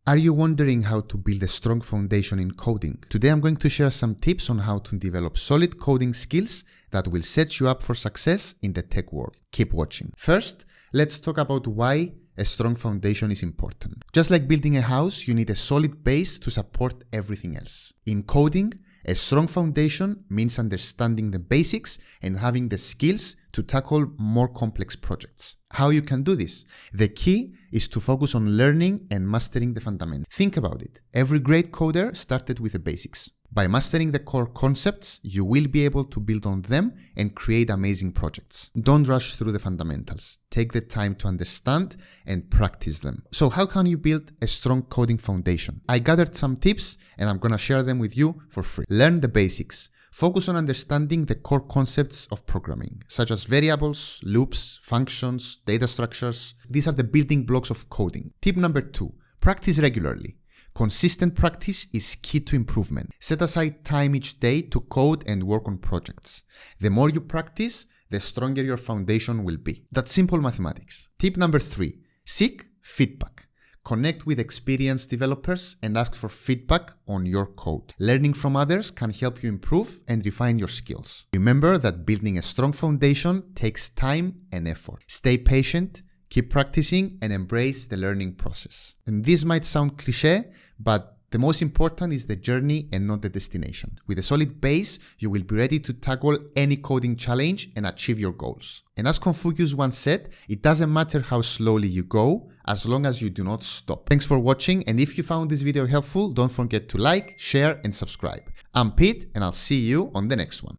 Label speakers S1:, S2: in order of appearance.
S1: Are you wondering how to build a strong foundation in coding? Today I'm going to share some tips on how to develop solid coding skills that will set you up for success in the tech world. Keep watching. First, let's talk about why a strong foundation is important. Just like building a house, you need a solid base to support everything else. In coding, a strong foundation means understanding the basics and having the skills to tackle more complex projects. How you can do this? The key is to focus on learning and mastering the fundamentals. Think about it. Every great coder started with the basics. By mastering the core concepts, you will be able to build on them and create amazing projects. Don't rush through the fundamentals. Take the time to understand and practice them. So how can you build a strong coding foundation? I gathered some tips and I'm gonna share them with you for free. Learn the basics. Focus on understanding the core concepts of programming, such as variables, loops, functions, data structures. These are the building blocks of coding. Tip number 2, practice regularly. Consistent practice is key to improvement. Set aside time each day to code and work on projects. The more you practice, the stronger your foundation will be. That's simple mathematics. Tip number 3, seek feedback. Connect with experienced developers and ask for feedback on your code. Learning from others can help you improve and refine your skills. Remember that building a strong foundation takes time and effort. Stay patient, keep practicing, and embrace the learning process. And this might sound cliché, but the most important is the journey and not the destination. With a solid base, you will be ready to tackle any coding challenge and achieve your goals. And as Confucius once said, it doesn't matter how slowly you go, as long as you do not stop. Thanks for watching, and if you found this video helpful, don't forget to like, share, and subscribe. I'm Pete, and I'll see you on the next one.